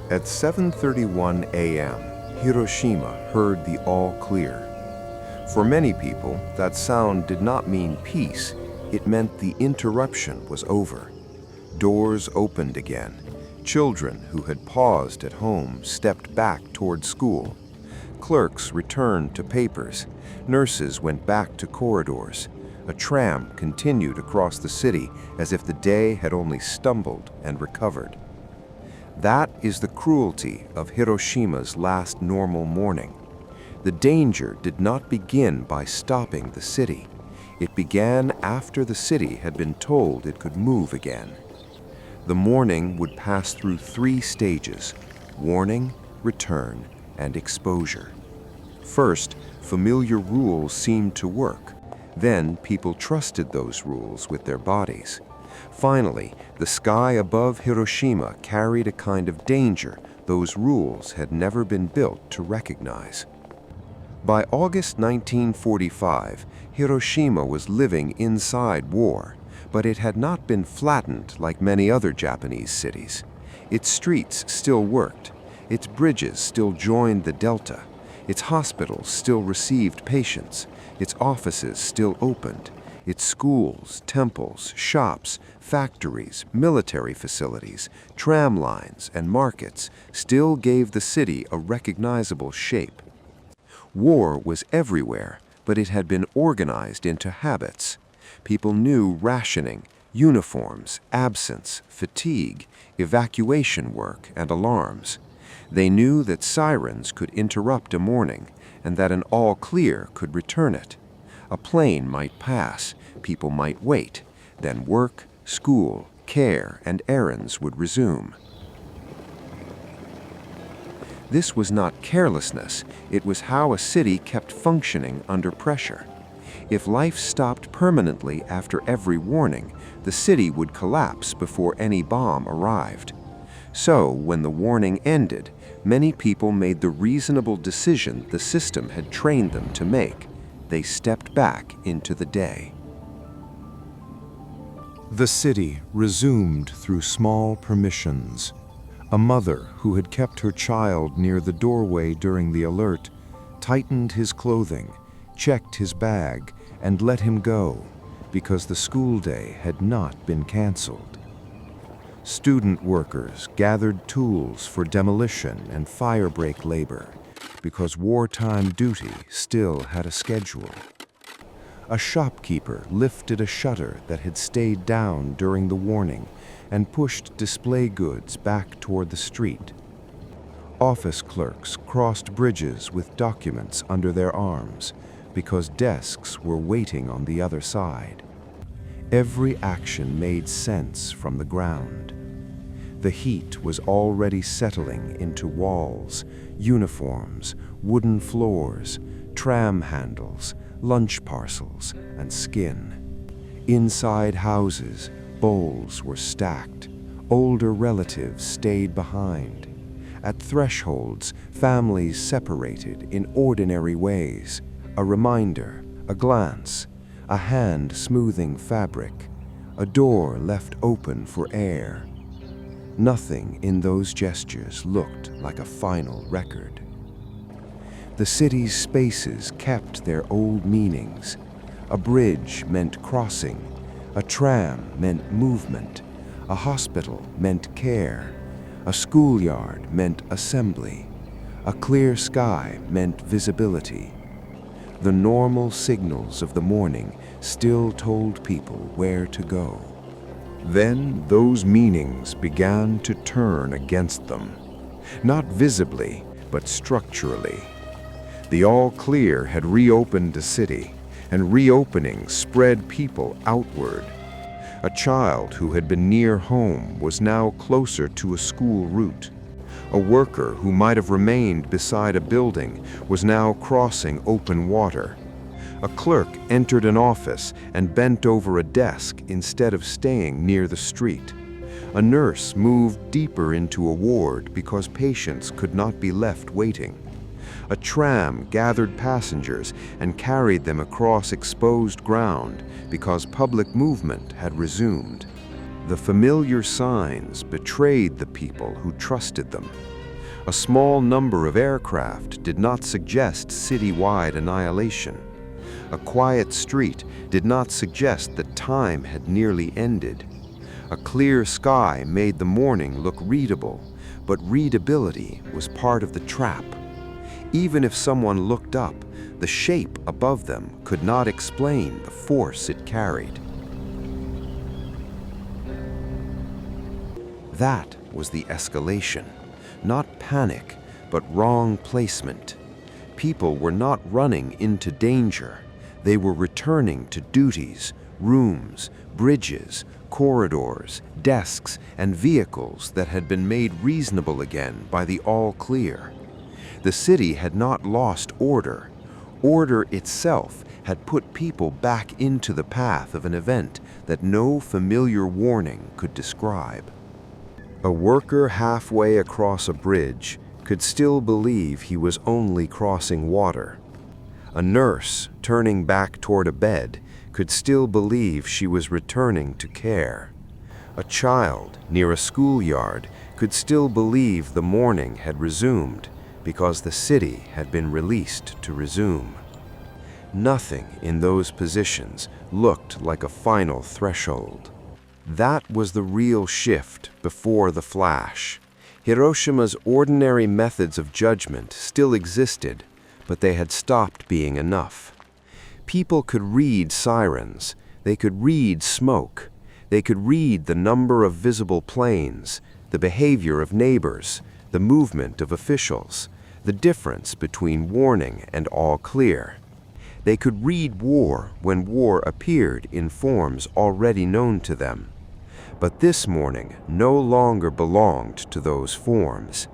At 7:31 a.m., Hiroshima heard the all clear. For many people, that sound did not mean peace. It meant the interruption was over. Doors opened again. Children who had paused at home stepped back toward school. Clerks returned to papers. Nurses went back to corridors. A tram continued across the city as if the day had only stumbled and recovered. That is the cruelty of Hiroshima's last normal morning. The danger did not begin by stopping the city. It began after the city had been told it could move again. The morning would pass through 3 stages: warning, return, and exposure. First, familiar rules seemed to work. Then people trusted those rules with their bodies. Finally, the sky above Hiroshima carried a kind of danger those rules had never been built to recognize. By August 1945, Hiroshima was living inside war, but it had not been flattened like many other Japanese cities. Its streets still worked. Its bridges still joined the delta. Its hospitals still received patients. Its offices still opened. Its schools, temples, shops, factories, military facilities, tram lines, and markets still gave the city a recognizable shape. War was everywhere, but it had been organized into habits. People knew rationing, uniforms, absence, fatigue, evacuation work, and alarms. They knew that sirens could interrupt a morning, and that an all clear could return it. A plane might pass, people might wait, then work, school, care, and errands would resume. This was not carelessness, it was how a city kept functioning under pressure. If life stopped permanently after every warning, the city would collapse before any bomb arrived. So, when the warning ended, many people made the reasonable decision the system had trained them to make. They stepped back into the day. The city resumed through small permissions. A mother who had kept her child near the doorway during the alert tightened his clothing, checked his bag, and let him go because the school day had not been canceled. Student workers gathered tools for demolition and firebreak labor because wartime duty still had a schedule. A shopkeeper lifted a shutter that had stayed down during the warning and pushed display goods back toward the street. Office clerks crossed bridges with documents under their arms because desks were waiting on the other side. Every action made sense from the ground. The heat was already settling into walls, uniforms, wooden floors, tram handles, lunch parcels, and skin. Inside houses, bowls were stacked. Older relatives stayed behind. At thresholds, families separated in ordinary ways. A reminder, a glance, a hand smoothing fabric, a door left open for air. Nothing in those gestures looked like a final record. The city's spaces kept their old meanings. A bridge meant crossing. A tram meant movement. A hospital meant care. A schoolyard meant assembly. A clear sky meant visibility. The normal signals of the morning still told people where to go. Then those meanings began to turn against them, not visibly, but structurally. The all clear had reopened the city, and reopening spread people outward. A child who had been near home was now closer to a school route. A worker who might have remained beside a building was now crossing open water. A clerk entered an office and bent over a desk instead of staying near the street. A nurse moved deeper into a ward because patients could not be left waiting. A tram gathered passengers and carried them across exposed ground because public movement had resumed. The familiar signs betrayed the people who trusted them. A small number of aircraft did not suggest citywide annihilation. A quiet street did not suggest that time had nearly ended. A clear sky made the morning look readable, but readability was part of the trap. Even if someone looked up, the shape above them could not explain the force it carried. That was the escalation. Not panic, but wrong placement. People were not running into danger. They were returning to duties, rooms, bridges, corridors, desks, and vehicles that had been made reasonable again by the all clear. The city had not lost order. Order itself had put people back into the path of an event that no familiar warning could describe. A worker halfway across a bridge could still believe he was only crossing water. A nurse turning back toward a bed could still believe she was returning to care. A child near a schoolyard could still believe the morning had resumed because the city had been released to resume. Nothing in those positions looked like a final threshold. That was the real shift before the flash. Hiroshima's ordinary methods of judgment still existed, but they had stopped being enough. People could read sirens, they could read smoke, they could read the number of visible planes, the behavior of neighbors, the movement of officials, the difference between warning and all clear. They could read war when war appeared in forms already known to them. But this morning no longer belonged to those forms.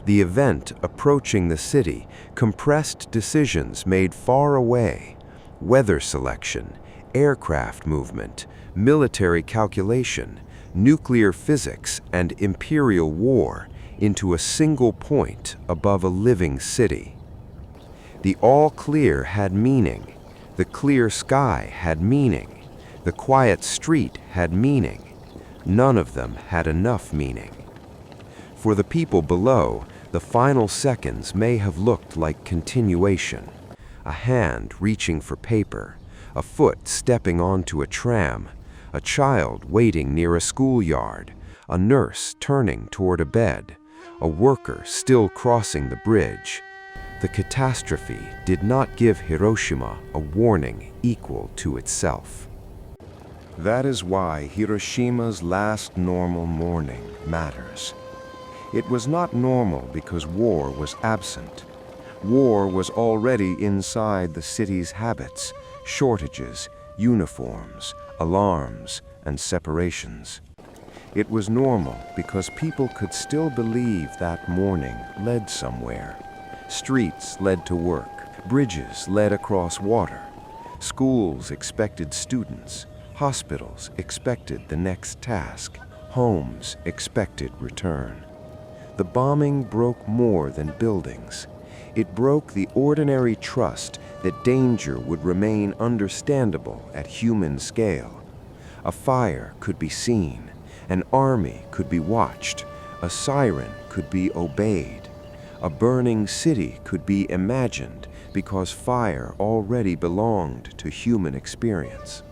The event approaching the city compressed decisions made far away: weather selection, aircraft movement, military calculation, nuclear physics, and imperial war into a single point above a living city. The all clear had meaning. The clear sky had meaning. The quiet street had meaning. None of them had enough meaning. For the people below, the final seconds may have looked like continuation. A hand reaching for paper, a foot stepping onto a tram, a child waiting near a schoolyard, a nurse turning toward a bed, a worker still crossing the bridge. The catastrophe did not give Hiroshima a warning equal to itself. That is why Hiroshima's last normal morning matters. It was not normal because war was absent. War was already inside the city's habits, shortages, uniforms, alarms, and separations. It was normal because people could still believe that morning led somewhere. Streets led to work, bridges led across water, schools expected students, hospitals expected the next task, homes expected return. The bombing broke more than buildings. It broke the ordinary trust that danger would remain understandable at human scale. A fire could be seen, an army could be watched, a siren could be obeyed. A burning city could be imagined because fire already belonged to human experience.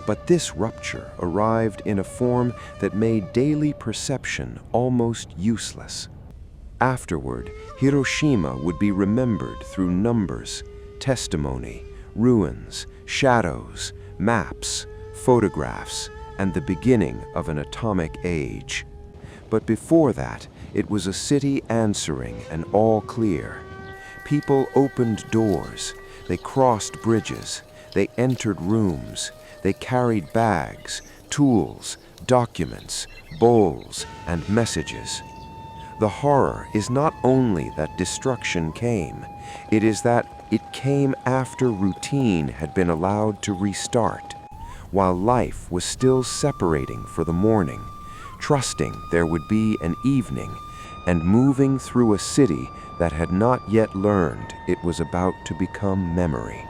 But this rupture arrived in a form that made daily perception almost useless. Afterward, Hiroshima would be remembered through numbers, testimony, ruins, shadows, maps, photographs, and the beginning of an atomic age. But before that, it was a city answering an all clear. People opened doors, they crossed bridges, they entered rooms, they carried bags, tools, documents, bowls, and messages. The horror is not only that destruction came, it is that it came after routine had been allowed to restart, while life was still separating for the morning, trusting there would be an evening, and moving through a city that had not yet learned it was about to become memory.